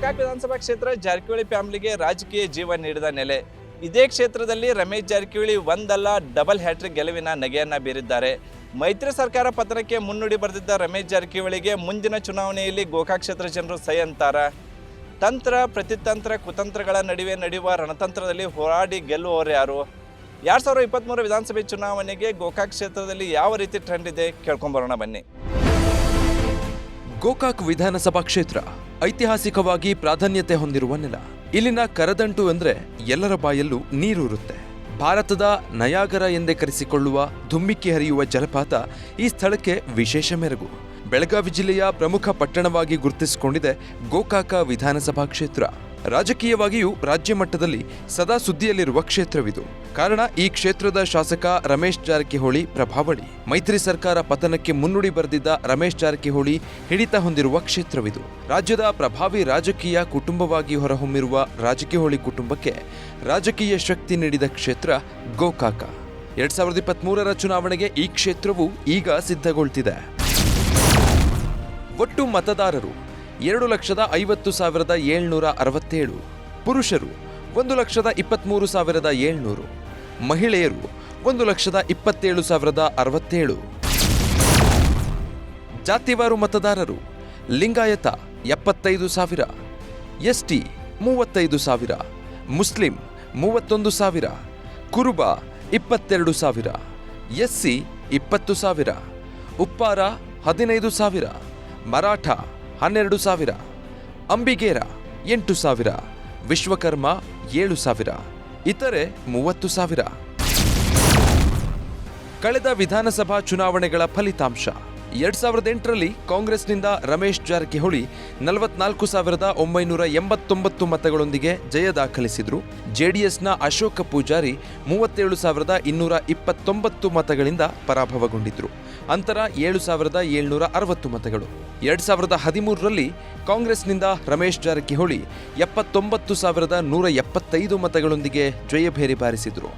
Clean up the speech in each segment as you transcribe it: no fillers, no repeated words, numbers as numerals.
ಗೋಕಾಕ್ ವಿಧಾನಸಭಾ ಕ್ಷೇತ್ರ ಜಾರಕಿಹೊಳಿ ಫ್ಯಾಮಿಲಿಗೆ ರಾಜಕೀಯ ಜೀವ ನೀಡಿದ ನೆಲೆ. ಇದೇ ಕ್ಷೇತ್ರದಲ್ಲಿ ರಮೇಶ್ ಜಾರಕಿಹೊಳಿ ಒಂದಲ್ಲ ಡಬಲ್ ಹ್ಯಾಟ್ರಿಕ್ ಗೆಲುವಿನ ನಗೆಯನ್ನ ಬೀರಿದ್ದಾರೆ. ಮೈತ್ರಿ ಸರ್ಕಾರ ಪತನಕ್ಕೆ ಮುನ್ನುಡಿ ಬರೆದಿದ್ದ ರಮೇಶ್ ಜಾರಕಿಹೊಳಿಗೆ ಮುಂದಿನ ಚುನಾವಣೆಯಲ್ಲಿ ಗೋಕಾಕ್ ಕ್ಷೇತ್ರ ಜನರು ಸೈ ಅಂತಾರ. ತಂತ್ರ ಪ್ರತಿತಂತ್ರ ಕುತಂತ್ರಗಳ ನಡುವೆ ನಡೆಯುವ ರಣತಂತ್ರದಲ್ಲಿ ಹೋರಾಡಿ ಗೆಲ್ಲುವವರು ಯಾರು? 2023 ವಿಧಾನಸಭೆ ಚುನಾವಣೆಗೆ ಗೋಕಾಕ್ ಕ್ಷೇತ್ರದಲ್ಲಿ ಯಾವ ರೀತಿ ಟ್ರೆಂಡ್ ಇದೆ ಕೇಳ್ಕೊಂಬರೋಣ ಬನ್ನಿ. ಗೋಕಾಕ್ ವಿಧಾನಸಭಾ ಕ್ಷೇತ್ರ ಐತಿಹಾಸಿಕವಾಗಿ ಪ್ರಾಧಾನ್ಯತೆ ಹೊಂದಿರುವ ನೆಲ. ಇಲ್ಲಿನ ಕರದಂಟು ಅಂದ್ರೆ ಎಲ್ಲರ ಬಾಯಲ್ಲೂ ನೀರೂರುತ್ತೆ. ಭಾರತದ ನಯಾಗರ ಎಂದೇ ಕರೆಸಿಕೊಳ್ಳುವ ಧುಮ್ಮಿಕ್ಕಿ ಹರಿಯುವ ಜಲಪಾತ ಈ ಸ್ಥಳಕ್ಕೆ ವಿಶೇಷ ಮೆರುಗು. ಬೆಳಗಾವಿ ಜಿಲ್ಲೆಯ ಪ್ರಮುಖ ಪಟ್ಟಣವಾಗಿ ಗುರುತಿಸಿಕೊಂಡಿದೆ ಗೋಕಾಕ ವಿಧಾನಸಭಾ ಕ್ಷೇತ್ರ. ರಾಜಕೀಯವಾಗಿಯೂ ರಾಜ್ಯ ಮಟ್ಟದಲ್ಲಿ ಸದಾ ಸುದ್ದಿಯಲ್ಲಿರುವ ಕ್ಷೇತ್ರವಿದು. ಕಾರಣ ಈ ಕ್ಷೇತ್ರದ ಶಾಸಕ ರಮೇಶ್ ಜಾರಕಿಹೊಳಿ ಪ್ರಭಾವಳಿ. ಮೈತ್ರಿ ಸರ್ಕಾರ ಪತನಕ್ಕೆ ಮುನ್ನುಡಿ ಬರೆದಿದ್ದ ರಮೇಶ್ ಜಾರಕಿಹೊಳಿ ಹಿಡಿತ ಹೊಂದಿರುವ ಕ್ಷೇತ್ರವಿದು. ರಾಜ್ಯದ ಪ್ರಭಾವಿ ರಾಜಕೀಯ ಕುಟುಂಬವಾಗಿ ಹೊರಹೊಮ್ಮಿರುವ ಜಾರಕಿಹೊಳಿ ಕುಟುಂಬಕ್ಕೆ ರಾಜಕೀಯ ಶಕ್ತಿ ನೀಡಿದ ಕ್ಷೇತ್ರ ಗೋಕಾಕ. 2023ರ ಚುನಾವಣೆಗೆ ಈ ಕ್ಷೇತ್ರವು ಈಗ ಸಿದ್ಧಗೊಳ್ತಿದೆ. ಒಟ್ಟು ಮತದಾರರು 2,50,767. ಪುರುಷರು 1,23,700. ಮಹಿಳೆಯರು 1,27,067. ಜಾತಿವಾರು ಮತದಾರರು ಲಿಂಗಾಯತ 75,000, ಎಸ್ಟಿ 35,000, ಮುಸ್ಲಿಂ 31,000, ಕುರುಬ 22,000, ಎಸ್ಸಿ 20,000, ಉಪ್ಪಾರ 15,000, ಮರಾಠ 12,000, ಅಂಬಿಗೇರ 8,000, ವಿಶ್ವಕರ್ಮ 7,000, ಇತರೆ 30,000. ಕಳೆದ ವಿಧಾನಸಭಾ ಚುನಾವಣೆಗಳ ಫಲಿತಾಂಶ. 2008ರಲ್ಲಿ ಕಾಂಗ್ರೆಸ್ನಿಂದ ರಮೇಶ್ ಜಾರಕಿಹೊಳಿ 44,989 ಮತಗಳೊಂದಿಗೆ ಜಯ ದಾಖಲಿಸಿದ್ರು. ಜೆಡಿಎಸ್ನ ಅಶೋಕ ಪೂಜಾರಿ 37,229 ಮತಗಳಿಂದ ಪರಾಭವಗೊಂಡಿದ್ರು. ಅಂತರ 7,760 ಮತಗಳು. 2013ರಲ್ಲಿ ಕಾಂಗ್ರೆಸ್ನಿಂದ ರಮೇಶ್ ಜಾರಕಿಹೊಳಿ 79,175 ಮತಗಳೊಂದಿಗೆ ಜಯಭೇರಿ ಬಾರಿಸಿದ್ರು.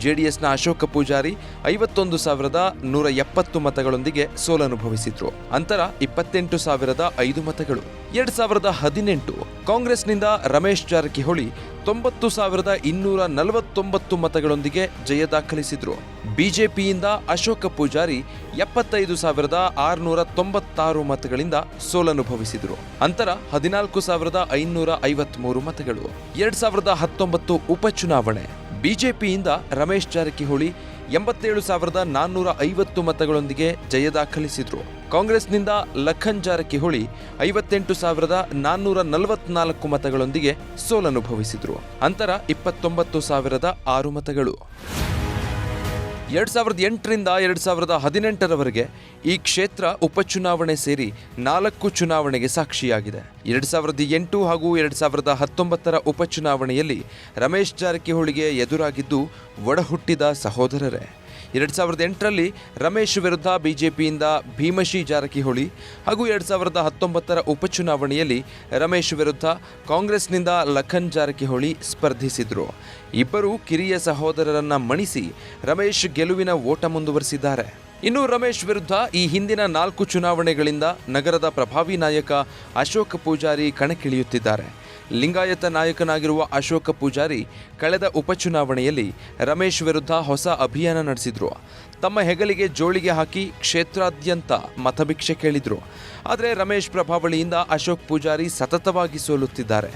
ಜೆಡಿಎಸ್ನ ಅಶೋಕ ಪೂಜಾರಿ 51,170 ಮತಗಳೊಂದಿಗೆ ಸೋಲನುಭವಿಸಿದ್ರು. ಅಂತರ 28,005 ಮತಗಳು. 2018 ಕಾಂಗ್ರೆಸ್ನಿಂದ ರಮೇಶ್ ಜಾರಕಿಹೊಳಿ 90,249 ಮತಗಳೊಂದಿಗೆ ಜಯ ದಾಖಲಿಸಿದ್ರು. ಬಿಜೆಪಿಯಿಂದ ಅಶೋಕ ಪೂಜಾರಿ 75,696 ಮತಗಳಿಂದ ಸೋಲನುಭವಿಸಿದ್ರು. ಅಂತರ 14,553 ಮತಗಳು. 2019 ಉಪಚುನಾವಣೆ. ಬಿಜೆಪಿಯಿಂದ ರಮೇಶ್ ಜಾರಕಿಹೊಳಿ 87,450 ಮತಗಳೊಂದಿಗೆ ಜಯ ದಾಖಲಿಸಿದ್ರು. ಕಾಂಗ್ರೆಸ್ನಿಂದ ಲಖನ್ ಜಾರಕಿಹೊಳಿ 58,444 ಮತಗಳೊಂದಿಗೆ ಸೋಲನುಭವಿಸಿದ್ರು. ಅಂತರ 29,006 ಮತಗಳು. 2008ರಿಂದ 2018ರವರೆಗೆ ಈ ಕ್ಷೇತ್ರ ಉಪಚುನಾವಣೆ ಸೇರಿ 4 ಚುನಾವಣೆಗೆ ಸಾಕ್ಷಿಯಾಗಿದೆ. 2008 ಹಾಗೂ 2019ರ ಉಪಚುನಾವಣೆಯಲ್ಲಿ ರಮೇಶ್ ಜಾರಕಿಹೊಳಿಗೆ ಎದುರಾಗಿದ್ದು ಒಡಹುಟ್ಟಿದ ಸಹೋದರರೇ. 2008ರಲ್ಲಿ ರಮೇಶ್ ವಿರುದ್ಧ ಬಿಜೆಪಿಯಿಂದ ಭೀಮಶಿ ಜಾರಕಿಹೊಳಿ ಹಾಗೂ 2019ರ ಉಪಚುನಾವಣೆಯಲ್ಲಿ ರಮೇಶ್ ವಿರುದ್ಧ ಕಾಂಗ್ರೆಸ್ನಿಂದ ಲಖನ್ ಜಾರಕಿಹೊಳಿ ಸ್ಪರ್ಧಿಸಿದ್ರು. ಇಬ್ಬರು ಕಿರಿಯ ಸಹೋದರರನ್ನ ಮಣಿಸಿ ರಮೇಶ್ ಗೆಲುವಿನ ಓಟ ಮುಂದುವರೆಸಿದ್ದಾರೆ. ಇನ್ನು ರಮೇಶ್ ವಿರುದ್ಧ ಈ ಹಿಂದಿನ 4 ಚುನಾವಣೆಗಳಿಂದ ನಗರದ ಪ್ರಭಾವಿ ನಾಯಕ ಅಶೋಕ ಪೂಜಾರಿ ಕಣಕ್ಕಿಳಿಯುತ್ತಿದ್ದಾರೆ. ಲಿಂಗಾಯತ ನಾಯಕನಾಗಿರುವ ಅಶೋಕ ಪೂಜಾರಿ ಕಳೆದ ಉಪಚುನಾವಣೆಯಲ್ಲಿ ರಮೇಶ್ ವಿರುದ್ಧ ಹೊಸ ಅಭಿಯಾನ ನಡೆಸಿದ್ರು. ತಮ್ಮ ಹೆಗಲಿಗೆ ಜೋಳಿಗೆ ಹಾಕಿ ಕ್ಷೇತ್ರಾದ್ಯಂತ ಮತಭಿಕ್ಷೆ ಕೇಳಿದ್ರು. ಆದರೆ ರಮೇಶ್ ಪ್ರಭಾವಳಿಯಿಂದ ಅಶೋಕ್ ಪೂಜಾರಿ ಸತತವಾಗಿ ಸೋಲುತ್ತಿದ್ದಾರೆ.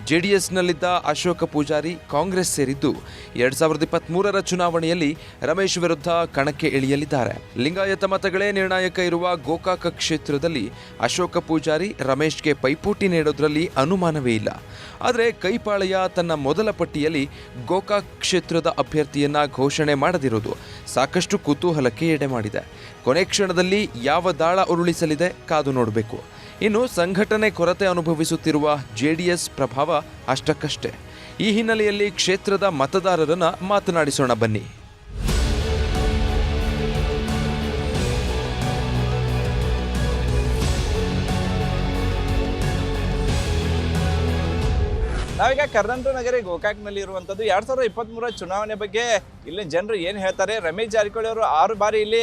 ಜೆಡಿಎಸ್ನಲ್ಲಿದ್ದ ಅಶೋಕ ಪೂಜಾರಿ ಕಾಂಗ್ರೆಸ್ ಸೇರಿದ್ದು 2023ರ ಚುನಾವಣೆಯಲ್ಲಿ ರಮೇಶ್ ವಿರುದ್ಧ ಕಣಕ್ಕೆ ಇಳಿಯಲಿದ್ದಾರೆ. ಲಿಂಗಾಯತ ಮತಗಳೇ ನಿರ್ಣಾಯಕ ಇರುವ ಗೋಕಾಕ ಕ್ಷೇತ್ರದಲ್ಲಿ ಅಶೋಕ ಪೂಜಾರಿ ರಮೇಶ್ಗೆ ಪೈಪೋಟಿ ನೀಡೋದ್ರಲ್ಲಿ ಅನುಮಾನವೇ ಇಲ್ಲ. ಆದರೆ ಕೈಪಾಳೆಯ ತನ್ನ ಮೊದಲ ಪಟ್ಟಿಯಲ್ಲಿ ಗೋಕಾಕ್ ಕ್ಷೇತ್ರದ ಅಭ್ಯರ್ಥಿಯನ್ನ ಘೋಷಣೆ ಮಾಡದಿರೋದು ಸಾಕಷ್ಟು ಕುತೂಹಲಕ್ಕೆ ಎಡೆ ಮಾಡಿದೆ. ಕೊನೆ ಕ್ಷಣದಲ್ಲಿ ಯಾವ ದಾಳ ಉರುಳಿಸಲಿದೆ ಕಾದು ನೋಡಬೇಕು. ಇನ್ನು ಸಂಘಟನೆ ಕೊರತೆ ಅನುಭವಿಸುತ್ತಿರುವ ಜೆಡಿಎಸ್ ಪ್ರಭಾವ ಅಷ್ಟಕ್ಕಷ್ಟೇ. ಈ ಹಿನ್ನೆಲೆಯಲ್ಲಿ ಕ್ಷೇತ್ರದ ಮತದಾರರನ್ನ ಮಾತನಾಡಿಸೋಣ ಬನ್ನಿ. ನಾವೀಗ ಕರ್ನಾಟಕ ನಗರಿ ಗೋಕಾಕ್ನಲ್ಲಿ ಇರುವಂಥದ್ದು 2023 ಚುನಾವಣೆ ಬಗ್ಗೆ ಇಲ್ಲಿನ ಜನರು ಏನು ಹೇಳ್ತಾರೆ. ರಮೇಶ್ ಜಾರಕಿಹೊಳಿ ಅವರು 6 ಬಾರಿ ಇಲ್ಲಿ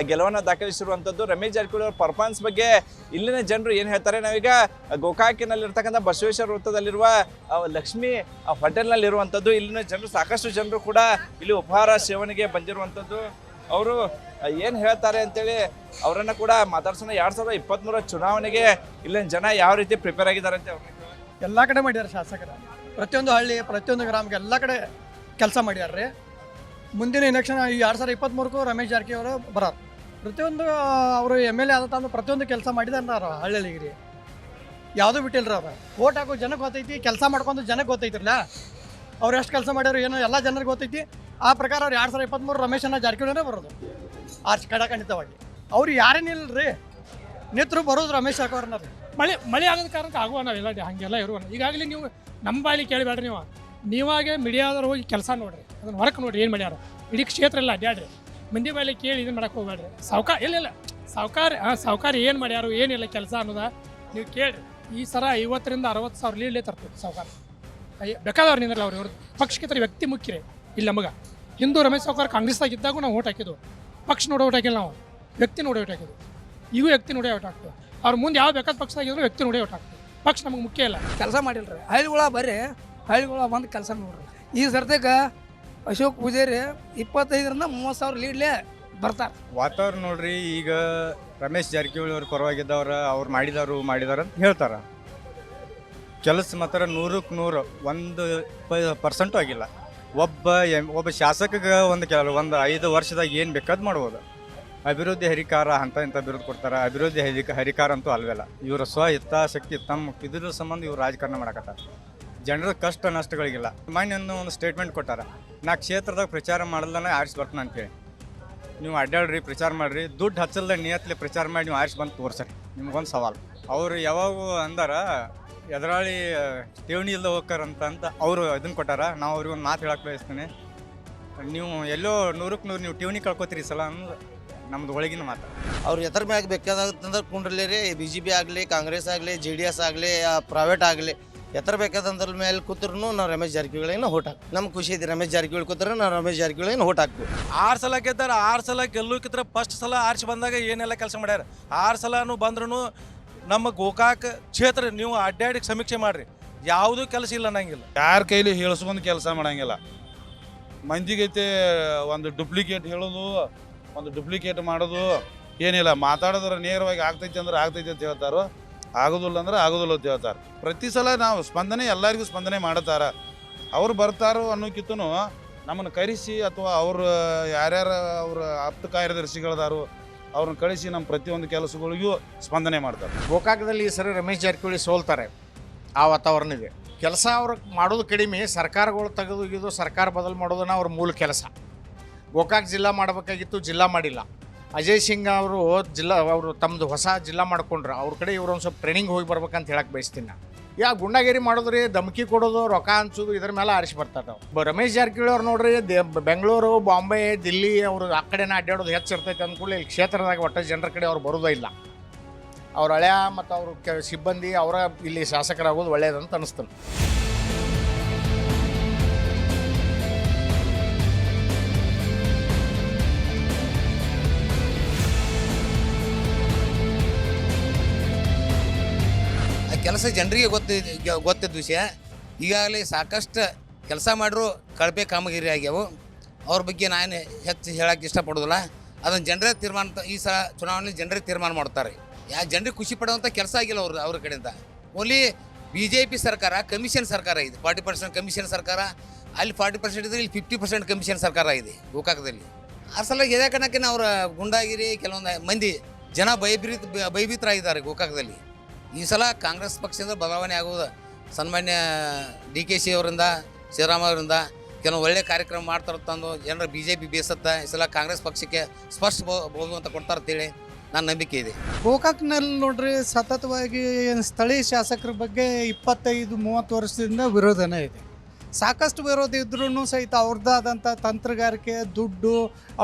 ಗೆಲುವನ್ನು ದಾಖಲಿಸಿರುವಂಥದ್ದು. ರಮೇಶ್ ಜಾರಕಿಹೊಳಿ ಅವರ ಪರ್ಫಾರ್ಮೆನ್ಸ್ ಬಗ್ಗೆ ಇಲ್ಲಿನ ಜನರು ಏನು ಹೇಳ್ತಾರೆ. ನಾವೀಗ ಗೋಕಾಕಿನಲ್ಲಿರ್ತಕ್ಕಂಥ ಬಸವೇಶ್ವರ ವೃತ್ತದಲ್ಲಿರುವ ಲಕ್ಷ್ಮಿ ಹೋಟೆಲ್ನಲ್ಲಿರುವಂಥದ್ದು. ಇಲ್ಲಿನ ಜನರು ಸಾಕಷ್ಟು ಜನರು ಕೂಡ ಇಲ್ಲಿ ಉಪಹಾರ ಸೇವನೆಗೆ ಬಂದಿರುವಂಥದ್ದು. ಅವರು ಏನು ಹೇಳ್ತಾರೆ ಅಂತೇಳಿ ಅವರನ್ನು ಕೂಡ ಮಾತಾಡ್ಸೋಣ. 2023 ಚುನಾವಣೆಗೆ ಇಲ್ಲಿನ ಜನ ಯಾವ ರೀತಿ ಪ್ರಿಪೇರ್ ಆಗಿದ್ದಾರೆ ಅಂತ ಎಲ್ಲ ಕಡೆ ಮಾಡ್ಯಾರ ಶಾಸಕರು. ಪ್ರತಿಯೊಂದು ಹಳ್ಳಿ ಪ್ರತಿಯೊಂದು ಗ್ರಾಮಕ್ಕೆ ಎಲ್ಲ ಕಡೆ ಕೆಲಸ ಮಾಡ್ಯಾರ ರೀ. ಮುಂದಿನ ಎಲೆಕ್ಷನ್ ಈ 2023ಕ್ಕೂ ರಮೇಶ್ ಜಾರಕಿಹೊಳಿ ಅವರು ಬರೋರು. ಪ್ರತಿಯೊಂದು ಅವರು MLA ಆದಂದ್ರೆ ಪ್ರತಿಯೊಂದು ಕೆಲಸ ಮಾಡಿದಾರ ಹಳ್ಳಿಗೆ ರೀ. ಯಾವುದೂ ಬಿಟ್ಟಿಲ್ರಿ ಅವ್ರು. ಓಟ್ ಹಾಕೋ ಜನಕ್ಕೆ ಗೊತ್ತೈತಿ, ಕೆಲಸ ಮಾಡ್ಕೊಂಡು ಜನಕ್ಕೆ ಗೊತ್ತೈತಿರಲ್ಲ ಅವ್ರು ಎಷ್ಟು ಕೆಲಸ ಮಾಡ್ಯಾರು ಏನೋ ಎಲ್ಲ ಜನರಿಗೆ ಗೊತ್ತೈತಿ. ಆ ಪ್ರಕಾರ ಅವ್ರು 2023 ರಮೇಶನ್ನ ಜಾರಕಿಹೊಳಿನೇ ಬರೋದು ಖಂಡಿತವಾಗಿ. ಅವ್ರು ಯಾರೇನಿಲ್ಲರಿ ನಿತ್ರು ಬರೋದು ರಮೇಶ್ ಜಾರಕಿಹೊಳಿನ ರೀ. ಮಳೆ ಆಗದ ಕಾರಣಕ್ಕೆ ಆಗುವ ನಾವೆಲ್ಲ ಹಾಗೆಲ್ಲ ಇರುವಲ್ಲ. ಈಗಾಗಲೇ ನೀವು ನಮ್ಮ ಬಾಯಲ್ಲಿ ಕೇಳಬೇಡ್ರಿ. ನೀವಾಗೆ ಮೀಡಿಯಾದವ್ರು ಹೋಗಿ ಕೆಲಸ ನೋಡ್ರಿ, ಅದನ್ನು ಹೊರಕ್ಕೆ ನೋಡ್ರಿ ಏನು ಮಾಡ್ಯಾರ. ಇಡೀ ಕ್ಷೇತ್ರ ಎಲ್ಲ ಅಡ್ಡಾಡ್ರಿ, ಮಂದಿ ಬಾಯಲ್ಲಿ ಕೇಳಿ ಇದನ್ನು ಮಾಡಕ್ಕೆ ಹೋಗ್ಬೇಡ್ರಿ. ಇಲ್ಲ ಸಾವುಕಾರ ಏನು ಮಾಡ್ಯಾರು ಏನಿಲ್ಲ ಕೆಲಸ ಅನ್ನೋದ ನೀವು ಕೇಳ್ರಿ. ಈ ಸರ 50,000 to 60,000 ಲೀಡ್ಲೇ ತರ್ತೀವಿ ಸಾವುಕಾರ. ಬೇಕಾದವ್ರು ನಿಂದ್ರಲ್ಲ ಅವ್ರು ಪಕ್ಷಕ್ಕೆ ವ್ಯಕ್ತಿ ಮುಖ್ಯ ರೀ. ಇಲ್ಲಿ ನಮಗೆ ಹಿಂದೂ ರಮೇಶ್ ಸಾವುಕಾರ ಕಾಂಗ್ರೆಸ್ದಾಗ ಇದ್ದಾಗೂ ನಾವು ಓಟ್ ಹಾಕಿದ್ವು. ಪಕ್ಷ ನೋಡೋ ಓಟ್ ಹಾಕಿಲ್ಲ, ನಾವು ವ್ಯಕ್ತಿ ನೋಡಿ ಓಟ್ ಹಾಕಿದ್ವು. ಇವು ವ್ಯಕ್ತಿ ನೋಡಿ ಓಟ್ ಹಾಕ್ತೀವಿ. ಅವ್ರು ಮುಂದೆ ಯಾವ ಬೇಕಾದ ಪಕ್ಷದಾಗಿದ್ರು ವ್ಯಕ್ತಿ ನೋಡಿ ಓಟ್ ಹಾಕ್ತೀವಿ. ಪಕ್ಷ ನಮಗೆ ಮುಖ್ಯ ಇಲ್ಲ. ಕೆಲಸ ಮಾಡಿಲ್ರಿ ಹಳ್ಳಿಗಳ ಬರ್ರಿ, ಹಳ್ಳಿಗಳ ಬಂದು ಕೆಲಸ ನೋಡ್ರಿ. ಈ ಸರ್ತಿಗೆ ಅಶೋಕ್ ಪೂಜಾರಿ 25,000 to 30,000 ಲೀಡ್ಲೇ ಬರ್ತಾರೆ. ವಾತಾವರಣ ನೋಡ್ರಿ, ಈಗ ರಮೇಶ್ ಜಾರಕಿಹೊಳಿ ಅವ್ರ ಪರವಾಗಿದ್ದವ್ರ ಅವ್ರು ಮಾಡಿದಾರ ಅಂತ ಹೇಳ್ತಾರ. ಕೆಲಸ ಮಾತ್ರ 100ಕ್ಕೆ 1% ಆಗಿಲ್ಲ. ಒಬ್ಬ ಶಾಸಕಗೆ ಒಂದು 5 ವರ್ಷದಾಗ ಏನು ಬೇಕಾದ್ ಮಾಡ್ಬೋದು. ಅಭಿವೃದ್ಧಿ ಹರಿಕಾರ ಅಂತ ಇಂಥ ಬಿರುದು ಕೊಡ್ತಾರೆ. ಅಭಿವೃದ್ಧಿ ಹರಿಕಾರ ಅಂತೂ ಅಲ್ವಲ್ಲ. ಇವರ ಸ್ವಹಿತಾಸಕ್ತಿ ತಮ್ಮ ಇದ್ರ ಸಂಬಂಧ ಇವ್ರು ರಾಜಕಾರಣ ಮಾಡಕತ್ತಾರ. ಜನರ ಕಷ್ಟ ನಷ್ಟಗಳಿಗಿಲ್ಲ. ಮಾನ್ಯಂದು ಒಂದು ಸ್ಟೇಟ್ಮೆಂಟ್ ಕೊಟ್ಟಾರ, ನಾ ಕ್ಷೇತ್ರದಾಗ ಪ್ರಚಾರ ಮಾಡಲ್ದನೇ ಆರಿಸಿ ಬರ್ತಾನೆ ಅಂತೇಳಿ. ನೀವು ಅಡ್ಡಾಡ್ರಿ, ಪ್ರಚಾರ ಮಾಡಿರಿ, ದುಡ್ಡು ಹಚ್ಚಲ್ದ ನಿಯತ್ಲೆ ಪ್ರಚಾರ ಮಾಡಿ ನೀವು ಆರಿಸಿ ಬಂದು ತೋರ್ಸರಿ. ನಿಮ್ಗೊಂದು ಸವಾಲು. ಅವರು ಯಾವಾಗೂ ಅಂದಾರ ಎದುರಾಳಿ ಠೇವಣಿ ಇಲ್ಲದೆ ಹೋಗ್ತಾರಂತ ಅವರು ಇದನ್ನು ಕೊಟ್ಟಾರ. ನಾವು ಅವ್ರಿಗೆ ಒಂದು ಮಾತು ಹೇಳಕ್ಕೆ ಬಯಸ್ತೀನಿ. ನೀವು ಎಲ್ಲೋ 100ಕ್ಕೆ 100 ನೀವು ಠೇವಣಿ ಕಳ್ಕೊತೀರಿ ಸಲ ಅನ್ನೋದು ನಮ್ದು ಒಳಗಿನ ಮಾತು. ಅವ್ರು ಎದ್ರ ಮ್ಯಾಗ ಬೇಕಾದಂದ್ರೆ ಕುಂಡ್ರಲಿ ರೀ. BJP ಆಗಲಿ, ಕಾಂಗ್ರೆಸ್ ಆಗಲಿ, JDS ಆಗಲಿ, ಪ್ರೈವೇಟ್ ಆಗಲಿ, ಎತ್ತರ ಬೇಕಾದಂದ್ರ ಮೇಲೆ ಕೂತ್ರು ನಾವು ರಮೇಶ್ ಜಾರಕಿಹೊಳಿನ ಓಟ್ ಹಾಕ್ತೀವಿ. ನಮ್ಗೆ ಖುಷಿ ಐತಿ. ರಮೇಶ್ ಜಾರಕಿಹೊಳಿ ಕೂತ್ರೆ ನಾವು ರಮೇಶ್ ಜಾರಕಿಹೊಳಿನ ಓಟ್ ಹಾಕ್ತೀವಿ. 6 ಸಲ ಗೆದ್ದಾರ. 6 ಸಲ ಗೆಲ್ಲುಕಿದ್ರೆ ಫಸ್ಟ್ ಸಲ ಆರ್ಸಿ ಬಂದಾಗ ಏನೆಲ್ಲ ಕೆಲಸ ಮಾಡ್ಯಾರ. 6 ಸಲನೂ ಬಂದ್ರೂ ನಮ್ಮ ಗೋಕಾಕ್ ಕ್ಷೇತ್ರ ನೀವು ಅಡ್ಡಾಡಿ ಸಮೀಕ್ಷೆ ಮಾಡಿರಿ, ಯಾವುದೂ ಕೆಲಸ ಇಲ್ಲ ಅನ್ನಂಗಿಲ್ಲ. ಯಾರ ಕೈಲಿ ಹೇಳಿಸ್ಕೊಂಡು ಕೆಲಸ ಮಾಡಂಗಿಲ್ಲ. ಮಂದಿಗೈತೆ ಒಂದು ಡುಪ್ಲಿಕೇಟ್ ಹೇಳೋದು, ಒಂದು ಡುಪ್ಲಿಕೇಟ್ ಮಾಡೋದು ಏನಿಲ್ಲ. ಮಾತಾಡಿದ್ರೆ ನೇರವಾಗಿ ಆಗ್ತೈತಿ ಅಂದ್ರೆ ಆಗ್ತೈತಿ ಅಂತ ಹೇಳ್ತಾರೋ, ಆಗೋದಿಲ್ಲ ಅಂದ್ರೆ ಆಗೋದಿಲ್ಲ ಅಂತ ಹೇಳ್ತಾರೆ. ಪ್ರತಿ ಸಲ ನಾವು ಸ್ಪಂದನೆ ಎಲ್ಲರಿಗೂ ಸ್ಪಂದನೆ ಮಾಡ್ತಾರ. ಅವ್ರು ಬರ್ತಾರೋ ಅನ್ನೋಕ್ಕಿಂತ ನಮ್ಮನ್ನು ಕರೆಸಿ ಅಥವಾ ಅವ್ರು ಯಾರ್ಯಾರು ಅವ್ರ ಆಪ್ತ ಕಾರ್ಯದರ್ಶಿಗಳದಾರು ಅವ್ರನ್ನ ಕಳಿಸಿ ನಮ್ಮ ಪ್ರತಿಯೊಂದು ಕೆಲಸಗಳಿಗೂ ಸ್ಪಂದನೆ ಮಾಡ್ತಾರೆ. ಗೋಕಾಕದಲ್ಲಿ ಈ ಸರಿ ರಮೇಶ್ ಜಾರಕಿಹೊಳಿ ಸೋಲ್ತಾರೆ. ಆ ವಾತಾವರಣ ಇದೆ. ಕೆಲಸ ಅವ್ರು ಮಾಡೋದು ಕಡಿಮೆ. ಸರ್ಕಾರಗಳು ತೆಗೆದು ಸರ್ಕಾರ ಬದಲು ಮಾಡೋದನ್ನ ಅವ್ರ ಮೂಲ ಕೆಲಸ. ಗೋಕಾಕ್ ಜಿಲ್ಲಾ ಮಾಡಬೇಕಾಗಿತ್ತು, ಜಿಲ್ಲಾ ಮಾಡಿಲ್ಲ. ಅಜಯ್ ಸಿಂಗ್ ಅವರು ತಮ್ಮದು ಹೊಸ ಜಿಲ್ಲಾ ಮಾಡ್ಕೊಂಡ್ರು. ಅವ್ರ ಕಡೆ ಇವರು ಒಂದು ಸ್ವಲ್ಪ ಟ್ರೈನಿಂಗ್ ಹೋಗಿ ಬರ್ಬೇಕಂತ ಹೇಳಕ್ಕೆ ಬಯಸ್ತೀನಿ ನಾನು. ಗುಂಡಾಗಿರಿ ಮಾಡೋದ್ರಿ, ಧಮಕಿ ಕೊಡೋದು, ರೊಕ್ಕ ಹಂಚೋದು, ಇದ್ರ ಮೇಲೆ ಆರಿಸಿ ಬರ್ತಾರೆ ನಾವು. ರಮೇಶ್ ಜಾರಕಿಹೊಳಿ ಅವ್ರು ನೋಡ್ರಿ, ಬೆಂಗಳೂರು, ಬಾಂಬೆ, ದಿಲ್ಲಿ ಅವರು ಆ ಕಡೆನ ಅಡ್ಡಾಡೋದು ಹೆಚ್ಚಿರ್ತೈತೆ ಅಂದ್ಕೂಡಲೇ ಇಲ್ಲಿ ಕ್ಷೇತ್ರದಾಗ ಒಟ್ಟು ಜನರ ಕಡೆ ಅವ್ರು ಬರೋದೇ ಇಲ್ಲ. ಅವ್ರ ಹಳೆಯ ಮತ್ತು ಅವ್ರ ಸಿಬ್ಬಂದಿ ಅವರ ಇಲ್ಲಿ ಶಾಸಕರಾಗೋದು ಒಳ್ಳೆಯದಂತ ಅನಿಸ್ತಾನೆ. ಕೆಲಸ ಜನರಿಗೆ ಗೊತ್ತಿದ್ದ ವಿಷಯ. ಈಗಾಗಲೇ ಸಾಕಷ್ಟು ಕೆಲಸ ಮಾಡಿದ್ರು ಕಳಪೆ ಕಾಮಗಾರಿ ಆಗ್ಯಾವು. ಅವ್ರ ಬಗ್ಗೆ ನಾನು ಹೆಚ್ಚು ಹೇಳೋಕ್ಕೆ ಇಷ್ಟಪಡೋದಿಲ್ಲ. ಅದನ್ನು ಜನರೇ ತೀರ್ಮಾನ, ಈ ಸಲ ಚುನಾವಣೆ ಜನರೇ ತೀರ್ಮಾನ ಮಾಡ್ತಾರೆ. ಜನರಿಗೆ ಖುಷಿ ಪಡುವಂಥ ಕೆಲಸ ಆಗಿಲ್ಲ ಅವ್ರ ಕಡೆಯಿಂದ. ಓನ್ಲಿ BJP ಸರ್ಕಾರ ಕಮಿಷನ್ ಸರ್ಕಾರ ಇದೆ. 40% ಕಮಿಷನ್ ಸರ್ಕಾರ. ಅಲ್ಲಿ 40% ಇದ್ರೆ ಇಲ್ಲಿ 50% ಕಮಿಷನ್ ಸರ್ಕಾರ ಇದೆ ಗೋಕಾಕದಲ್ಲಿ. ಆ ಸಲ ಎದೆ ಕಣಕ್ಕೆ ಅವರ ಗುಂಡಾಗಿರಿ ಕೆಲವೊಂದು ಮಂದಿ ಜನ ಭಯಭೀತರಾಗಿದ್ದಾರೆ ಗೋಕಾಕದಲ್ಲಿ. ಈ ಸಲ ಕಾಂಗ್ರೆಸ್ ಪಕ್ಷದಿಂದ ಬದಲಾವಣೆ ಆಗುವುದು. ಸನ್ಮಾನ್ಯ DKC ಅವರಿಂದ, ಸಿದ್ದರಾಮಯ್ಯ ಅವರಿಂದ ಕೆಲವು ಒಳ್ಳೆ ಕಾರ್ಯಕ್ರಮ ಮಾಡ್ತಾರೆ ತಂದು ಜನರ BJP ಬೇಸತ್ತ. ಈ ಸಲ ಕಾಂಗ್ರೆಸ್ ಪಕ್ಷಕ್ಕೆ ಸ್ಪಷ್ಟ ಬಹುಮತ ಕೊಡ್ತಾರಂತೇಳಿ ನನ್ನ ನಂಬಿಕೆ ಇದೆ. ಗೋಕಾಕ್ನಲ್ಲಿ ನೋಡ್ರಿ, ಸತತವಾಗಿ ಸ್ಥಳೀಯ ಶಾಸಕರ ಬಗ್ಗೆ 25-30 ವರ್ಷದಿಂದ ವಿರೋಧನೇ ಇದೆ. ಸಾಕಷ್ಟು ವಿರೋಧ ಇದ್ರೂ ಸಹಿತ ಅವ್ರದ್ದಾದಂಥ ತಂತ್ರಗಾರಿಕೆ, ದುಡ್ಡು,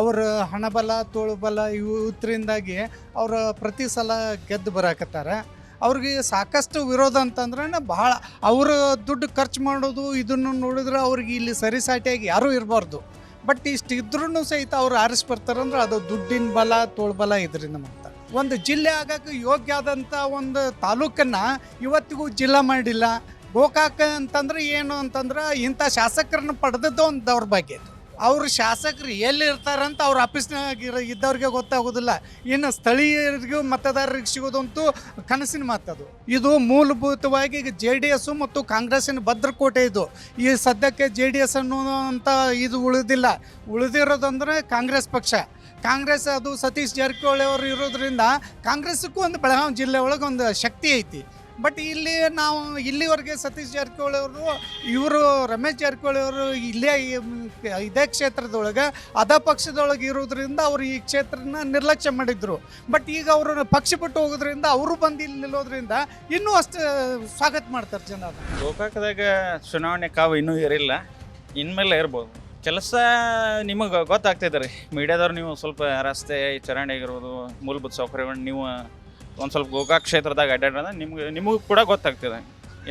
ಅವರ ಹಣಬಲ, ತೋಳುಬಲ ಇವತ್ತರಿಂದಾಗಿ ಅವರ ಪ್ರತಿ ಸಲ ಗೆದ್ದು ಬರಾಕತ್ತಾರೆ. ಅವ್ರಿಗೆ ಸಾಕಷ್ಟು ವಿರೋಧ ಅಂತಂದ್ರೆ ಬಹಳ ಅವರು ದುಡ್ಡು ಖರ್ಚು ಮಾಡೋದು ಇದನ್ನು ನೋಡಿದ್ರೆ ಅವ್ರಿಗೆ ಇಲ್ಲಿ ಸರಿಸಾಟಿಯಾಗಿ ಯಾರೂ ಇರಬಾರ್ದು. ಬಟ್ ಇಷ್ಟು ಇದ್ರೂ ಸಹಿತ ಅವ್ರು ಆರಿಸಿ ಬರ್ತಾರಂದ್ರೆ ಅದು ದುಡ್ಡಿನ ಬಲ ತೋಳ್ಬಲ ಇದರಿಂದ ಮಾತ್ರ. ಒಂದು ಜಿಲ್ಲೆ ಆಗಕ್ಕೆ ಯೋಗ್ಯ ಆದಂಥ ಒಂದು ತಾಲೂಕನ್ನು ಇವತ್ತಿಗೂ ಜಿಲ್ಲಾ ಮಾಡಿಲ್ಲ. ಗೋಕಾಕ ಅಂತಂದ್ರೆ ಏನು ಅಂತಂದ್ರೆ ಇಂಥ ಶಾಸಕರನ್ನ ಪಡೆದದ್ದು ಒಂದು ದೌರ್ಭಾಗ್ಯ. ಅವ್ರ ಶಾಸಕರು ಎಲ್ಲಿ ಇರ್ತಾರಂತ ಅವ್ರ ಆಫೀಸ್ನಾಗ ಇದ್ದವ್ರಿಗೆ ಗೊತ್ತಾಗೋದಿಲ್ಲ. ಇನ್ನು ಸ್ಥಳೀಯರಿಗೂ ಮತದಾರರಿಗೆ ಸಿಗೋದಂತೂ ಕನಸಿನ ಮಾತದು. ಇದು ಮೂಲಭೂತವಾಗಿ ಈಗ JDS ಮತ್ತು ಕಾಂಗ್ರೆಸ್ಸಿನ ಭದ್ರಕೋಟೆ ಇದು. ಈ ಸದ್ಯಕ್ಕೆ JDS ಅನ್ನುವಂಥ ಇದು ಉಳಿದಿರೋದಂದ್ರೆ ಕಾಂಗ್ರೆಸ್ ಪಕ್ಷ. ಕಾಂಗ್ರೆಸ್ ಅದು ಸತೀಶ್ ಜಾರಕಿಹೊಳಿ ಅವರು ಇರೋದ್ರಿಂದ ಕಾಂಗ್ರೆಸ್ಗೂ ಒಂದು ಬೆಳಗಾವಿ ಜಿಲ್ಲೆ ಒಳಗೆ ಒಂದು ಶಕ್ತಿ ಐತಿ. ಬಟ್ ಇಲ್ಲಿ ನಾವು ಇಲ್ಲಿವರೆಗೆ ಸತೀಶ್ ಜಾರಕಿಹೊಳಿ ಅವರು ಇವರು ರಮೇಶ್ ಜಾರಕಿಹೊಳಿ ಅವರು ಇಲ್ಲೇ ಇದೇ ಕ್ಷೇತ್ರದೊಳಗೆ ಪಕ್ಷದೊಳಗೆ ಇರೋದ್ರಿಂದ ಅವರು ಈ ಕ್ಷೇತ್ರನ ನಿರ್ಲಕ್ಷ್ಯ ಮಾಡಿದ್ರು. ಬಟ್ ಈಗ ಅವರು ಪಕ್ಷ ಬಿಟ್ಟು ಹೋಗೋದ್ರಿಂದ ಅವರು ಬಂದು ಇಲ್ಲಿ ನಿಲ್ಲೋದ್ರಿಂದ ಇನ್ನೂ ಅಷ್ಟು ಸ್ವಾಗತ ಮಾಡ್ತಾರೆ ಜನ. ಗೋಕಾಕದಾಗ ಚುನಾವಣೆ ಕಾವು ಇನ್ನೂ ಇರಿಲ್ಲ, ಇನ್ಮೇಲೆ ಇರ್ಬೋದು. ಕೆಲಸ ನಿಮಗೆ ಗೊತ್ತಾಗ್ತೈತೆ ರೀ, ಮೀಡಿಯಾದವ್ರು ನೀವು ಸ್ವಲ್ಪ ರಸ್ತೆ ಚರಂಡಿ ಆಗಿರ್ಬೋದು, ಮೂಲಭೂತ ಸೌಕರ್ಯಗಳು ನೀವು ಒಂದು ಸ್ವಲ್ಪ ಗೋಕಾಕ್ ಕ್ಷೇತ್ರದಾಗ ಅಡ್ಡಾಡ್ರದ ನಿಮಗೂ ಕೂಡ ಗೊತ್ತಾಗ್ತದೆ.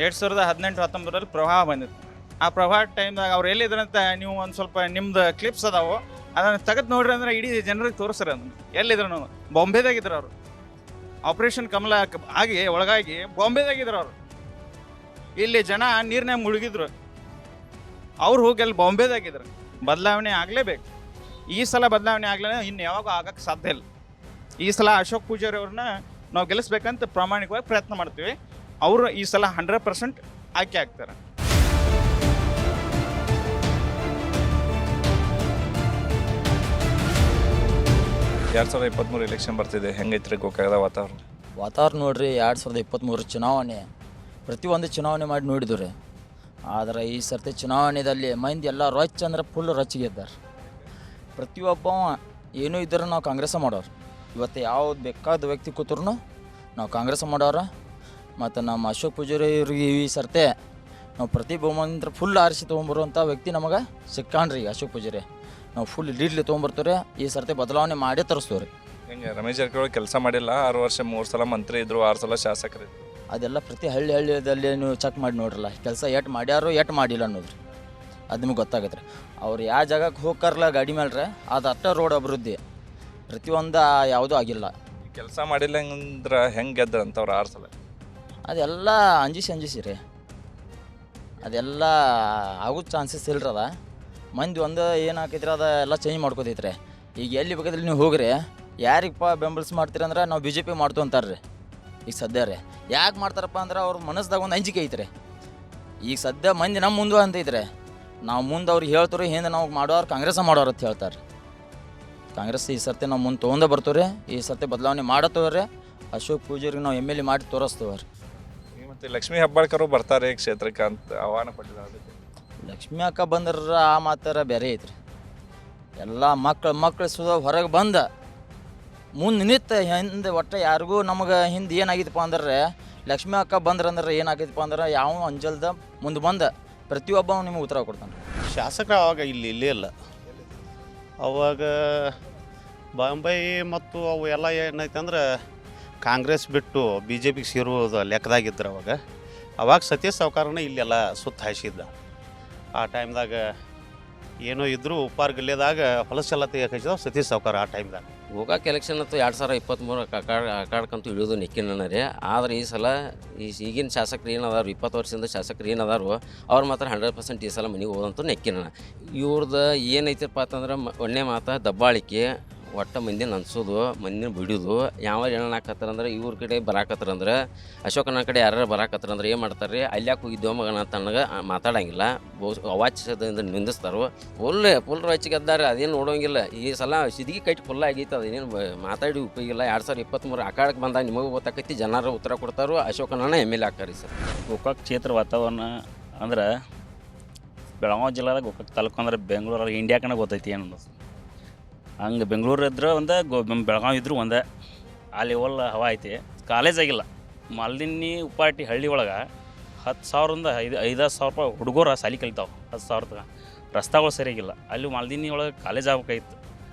2018-19 ಪ್ರವಾಹ ಬಂದಿತ್ತು. ಆ ಪ್ರವಾಹ ಟೈಮ್ದಾಗ ಅವ್ರು ಎಲ್ಲಿದ್ರಂತ ನೀವು ಒಂದು ಸ್ವಲ್ಪ ನಿಮ್ದು ಕ್ಲಿಪ್ಸ್ ಅದಾವು, ಅದನ್ನು ತೆಗೆದು ನೋಡ್ರಿ ಅಂದ್ರೆ ಇಡೀ ಜನರಿಗೆ ತೋರಿಸ್ರಿ. ಅದನ್ನು ಎಲ್ಲಿದ್ರು ಬಾಂಬೆದಾಗಿದ್ರು ಅವರು. ಆಪ್ರೇಷನ್ ಕಮಲ ಆಗಿ ಒಳಗಾಗಿ ಬಾಂಬೆದಾಗಿದ್ರು ಅವರು. ಇಲ್ಲಿ ಜನ ನೀರಿನಾಗ ಮುಳುಗಿದ್ರು, ಅವ್ರು ಹೋಗಿ ಅಲ್ಲಿ ಬಾಂಬೆದಾಗಿದ್ರು. ಬದಲಾವಣೆ ಆಗಲೇಬೇಕು. ಈ ಸಲ ಬದಲಾವಣೆ ಆಗಲಿಲ್ಲ, ಇನ್ನು ಯಾವಾಗ ಆಗಕ್ಕೆ ಸಾಧ್ಯ ಇಲ್ಲ. ಈ ಸಲ ಅಶೋಕ್ ಪೂಜಾರಿ ಅವ್ರನ್ನ ನಾವು ಗೆಲ್ಲಿಸ್ಬೇಕಂತ ಪ್ರಾಮಾಣಿಕವಾಗಿ ಪ್ರಯತ್ನ ಮಾಡ್ತೀವಿ. ಅವರು ಈ ಸಲ 100% ಆಯ್ಕೆ ಆಗ್ತಾರೆ. ಎರಡು 2023 ಎಲೆಕ್ಷನ್ ಬರ್ತಿದೆ, ಹೆಂಗೈತ್ರಿ ಗೋಕಾಕದ ವಾತಾವರಣ ನೋಡ್ರಿ. 2023 ಚುನಾವಣೆ ಪ್ರತಿಯೊಂದು ಚುನಾವಣೆ ಮಾಡಿ ನೋಡಿದ್ರು ರೀ. ಆದರೆ ಈ ಸರ್ತಿ ಚುನಾವಣೆಯಲ್ಲಿ ಮಂದಿ ಎಲ್ಲ ರೊಚ್ಚ ಅಂದ್ರೆ ಫುಲ್ ರೊಚ್ಚಿಗೆದ್ದಾರೆ. ಪ್ರತಿಯೊಬ್ಬ ಏನೂ ಇದ್ದರೂ ನಾವು ಕಾಂಗ್ರೆಸ್ ಮಾಡೋರು. ಇವತ್ತು ಯಾವ್ದು ಬೇಕಾದ ವ್ಯಕ್ತಿ ಕೂತ್ರು ನಾವು ಕಾಂಗ್ರೆಸ್ ಮಾಡೋರು. ಮತ್ತು ನಮ್ಮ ಅಶೋಕ್ ಪೂಜಾರಿ ಇವ್ರಿಗೆ ಈ ಸರ್ತೆ ನಾವು ಪ್ರತಿ ಬಹುಮಂತ್ರ ಫುಲ್ ಆರಿಸಿ ತೊಗೊಂಬರುವಂಥ ವ್ಯಕ್ತಿ ನಮಗೆ ಸಿಕ್ಕಾಣ್ರಿ. ಈಗ ಅಶೋಕ್ ಪೂಜಾರಿ ನಾವು ಫುಲ್ ಲೀಡ್ಲಿ ತೊಗೊಂಬರ್ತೀವಿ. ಈ ಸರ್ತಿ ಬದಲಾವಣೆ ಮಾಡೇ ತರಿಸ್ತೀವಿ ರೀ. ಹೆಂಗೆ ರಮೇಶ್ ಜಾರಕಿಹೊಳಿ ಕೆಲಸ ಮಾಡಿಲ್ಲ? 6 ವರ್ಷ 3 ಸಲ ಮಂತ್ರಿ ಇದ್ರು, 6 ಸಲ ಶಾಸಕರಿದ್ರು. ಅದೆಲ್ಲ ಪ್ರತಿ ಹಳ್ಳಿಯಲ್ಲಿ ನೀವು ಚೆಕ್ ಮಾಡಿ ನೋಡ್ರಲ್ಲ, ಕೆಲಸ ಎಟ್ ಮಾಡ್ಯಾರೋ ಎಟ್ ಮಾಡಿಲ್ಲ ಅನ್ನೋದು ರೀ. ಅದು ನಿಮ್ಗೆ ಗೊತ್ತಾಗತ್ತೆ ರೀ. ಅವ್ರು ಯಾವ ಜಾಗಕ್ಕೆ ಹೋಗ್ಕಾರಲ್ಲ ಗಾಡಿ ಮೇಲೆ ರೀ, ಅದು ಅಟ್ಟ ರೋಡ್ ಅಭಿವೃದ್ಧಿ ಪ್ರತಿಯೊಂದು ಯಾವುದೂ ಆಗಿಲ್ಲ. ಕೆಲಸ ಮಾಡಿಲ್ಲ ಅಂದ್ರೆ ಹೆಂಗೆ ಗೆದ್ರಂತ ಅವ್ರು 6 ಸಲ? ಅದೆಲ್ಲ ಅಂಜಿಸಿ ರೀ. ಅದೆಲ್ಲ ಆಗೋ ಚಾನ್ಸಸ್ ಇಲ್ರಿ. ಅದ ಮಂದಿ ಒಂದು ಏನು ಹಾಕೈತ್ರಿ ಅದೆಲ್ಲ ಚೇಂಜ್ ಮಾಡ್ಕೋತೈತ್ರಿ. ಈಗ ಎಲ್ಲಿ ಬೇಕಾದ್ರೆ ನೀವು ಹೋಗ್ರಿ, ಯಾರಿಗಪ್ಪ ಬೆಂಬಲಿಸಿ ಮಾಡ್ತೀರಂದ್ರೆ ನಾವು BJP ಮಾಡ್ತು ಅಂತಾರೆ ರೀ. ಈಗ ಸದ್ಯ ರೀ ಯಾಕೆ ಮಾಡ್ತಾರಪ್ಪ ಅಂದ್ರೆ ಅವ್ರ ಮನಸ್ದಾಗ ಒಂದು ಅಂಜಿಕೆ ಐತ್ರಿ. ಈಗ ಸದ್ಯ ಮಂದಿ ನಮ್ಮ ಮುಂದೆ ಅಂತೈತ್ರಿ. ನಾವು ಮುಂದೆ ಅವ್ರಿಗೆ ಹೇಳ್ತೀವಿ, ಹಿಂದೆ ನಾವು ಮಾಡೋರು ಕಾಂಗ್ರೆಸ್ ಮಾಡೋರು ಅಂತ ಹೇಳ್ತಾರೆ. ಕಾಂಗ್ರೆಸ್ ಈ ಸರ್ತಿ ನಾವು ಮುಂದೆ ತೊಗೊಂಡೇ ಬರ್ತೀವಿ ರೀ. ಈ ಸರ್ತಿ ಬದಲಾವಣೆ ಮಾಡತ್ತೇವೆ ರೀ. ಅಶೋಕ್ ಪೂಜಾರಿಗೆ ನಾವು MLA ಮಾಡಿ ತೋರಿಸ್ತೇವೆ ರೀ. ಮತ್ತು ಲಕ್ಷ್ಮೀ ಹೆಬ್ಬಾಳ್ಕರು ಬರ್ತಾರೆ ಈ ಕ್ಷೇತ್ರಕ್ಕೆ ಅಂತ ಆಹ್ವಾನ ಪಟ್ಟಿದ್ದಾರೆ. ಲಕ್ಷ್ಮೀ ಅಕ್ಕ ಬಂದ್ರ ಆ ಮಾತಾರ ಬೇರೆ ಐತ್ರಿ. ಎಲ್ಲ ಮಕ್ಕಳು ಸುದ ಹೊರಗೆ ಬಂದ ಮುಂದೆ ನಿಂತು ಹಿಂದೆ ಒಟ್ಟು ಯಾರಿಗೂ ನಮಗೆ ಹಿಂದೆ ಏನಾಗಿತ್ತಪ್ಪ ಅಂದ್ರೆ ಲಕ್ಷ್ಮೀ ಅಕ್ಕ ಬಂದ್ರಂದ್ರೆ ಏನಾಗಿತ್ತಪ್ಪ ಅಂದ್ರೆ ಯಾವ ಅಂಜಲ್ದ ಮುಂದೆ ಬಂದ ಪ್ರತಿಯೊಬ್ಬ ನಿಮಗೆ ಉತ್ತರ ಕೊಡ್ತಾನೆ. ಶಾಸಕರು ಅವಾಗ ಇಲ್ಲೇ ಇಲ್ಲ. ಅವಾಗ ಬಾಂಬೆ ಮತ್ತು ಅವು ಎಲ್ಲ ಏನೈತೆ ಅಂದ್ರೆ ಕಾಂಗ್ರೆಸ್ ಬಿಟ್ಟು BJPಗೆ ಸೇರುವುದು ಲೆಕ್ಕದಾಗಿದ್ರು. ಅವಾಗ ಸತೀಶ್ ಸಾವ್ಕಾರನೇ ಇಲ್ಲೆಲ್ಲ ಸುತ್ತ ಹಾಯಿಸಿದ್ದ. ಆ ಟೈಮ್ದಾಗ ಏನೋ ಇದ್ದರೂ ಉಪ್ಪಾರ ಗಲ್ಲೆದಾಗ ಹೊಲಸೆಲ್ಲ ತೆಗಿಯಾಕಿಸಿದ ಸತೀಶ್ ಸಾವ್ಕಾರ ಆ ಟೈಮ್ದಾಗ. ಗೋಕಾಕ್ ಎಲೆಕ್ಷನ್ ಅಂತೂ 2023 ಆಕಾಡ್ಕಂತೂ ಇಳಿದು ನೆಕ್ಕಿನ ರೀ. ಆದರೆ ಈ ಸಲ ಈಗಿನ ಶಾಸಕರು ಏನದಾರು 20 ವರ್ಷದಿಂದ ಶಾಸಕರು ಏನದಾರು ಅವ್ರು ಮಾತ್ರ 100% ಈ ಸಲ ಮನೆಗೆ ಹೋದಂತೂ ನೆಕ್ಕಿನ. ಇವ್ರದ್ದು ಏನೈತಪ್ಪ ಅಂತಂದ್ರೆ ಒಳ್ಳೆ ಮಾತು ದಬ್ಬಾಳಿಕೆ, ಒಟ್ಟು ಮಂದಿನ ಅನ್ಸೋದು, ಮಂದಿನ ಬಿಡೋದು. ಯಾವ ಏನಾಕತ್ತಾರಂದ್ರೆ ಇವ್ರ ಕಡೆ ಬರಾಕತ್ತಾರಂದ್ರೆ ಅಶೋಕನ ಕಡೆ ಯಾರು ಬರಾಕತ್ತಾರಂದ್ರೆ ಏನು ಮಾಡ್ತಾರೆ ರೀ, ಅಲ್ಯಾಕೆ ಹೋಗಿದ್ದೇವ ಮಗನ ತನಗೆ ಮಾತಾಡೋಂಗಿಲ್ಲ, ಅವಾಚ್ಯದಿಂದ ನಿಂದಿಸ್ತಾರೆ. ಫುಲ್ ರಚಿಗೆದ್ದಾರೆ. ಅದೇನು ನೋಡೋಂಗಿಲ್ಲ. ಈ ಸಲ ಸಿದ್ಗಿ ಕೈಟ್ ಫುಲ್ ಆಗೈತೆ. ಅದೇನು ಮಾತಾಡಿ ಉಪಯೋಗಿಲ್ಲ. 2023 ಆಕಾಡಕ್ಕೆ ಬಂದಾಗ ನಿಮಗೂ ಗೊತ್ತಾಕೈತಿ, ಜನರು ಉತ್ತರ ಕೊಡ್ತಾರೋ. ಅಶೋಕನ MLA ಆಗ್ತಾರೆ ಸರ್. ಗೋಕಾಕ್ ಕ್ಷೇತ್ರ ವಾತಾವರಣ ಅಂದ್ರೆ ಬೆಳಗಾವಿ ಜಿಲ್ಲಾದಾಗ ಗೋಕಾಕ್ ತಾಲೂಕು ಅಂದ್ರೆ ಬೆಂಗಳೂರಲ್ಲಿ ಇಂಡಿಯಾಕನ ಗೊತ್ತೈತಿ ಏನು. ಹಂಗೆ ಬೆಂಗಳೂರು ಇದ್ರೆ ಒಂದೇ ಬೆಳಗಾವಿ ಇದ್ರು ಒಂದೇ. ಆ ಲೆವೆಲ್ ಹವಾ ಐತಿ. ಕಾಲೇಜ್ ಆಗಿಲ್ಲ. ಮಾಲ್ದಿನಿ ಉಪ್ಪಾಟಿ ಹಳ್ಳಿ ಒಳಗೆ 10,000ರಿಂದ 5,000 ರೂಪಾಯಿ ಹುಡುಗರು ಸಾಲಿ ಕಲಿತಾವೆ. 10,000 ತಗ ರಸ್ತೆಗಳು ಸರಿಯಾಗಿಲ್ಲ. ಅಲ್ಲಿ ಮಾಲ್ದಿನಿ ಒಳಗೆ ಕಾಲೇಜ್ ಆಗ್ಬೇಕಾಗಿತ್ತು.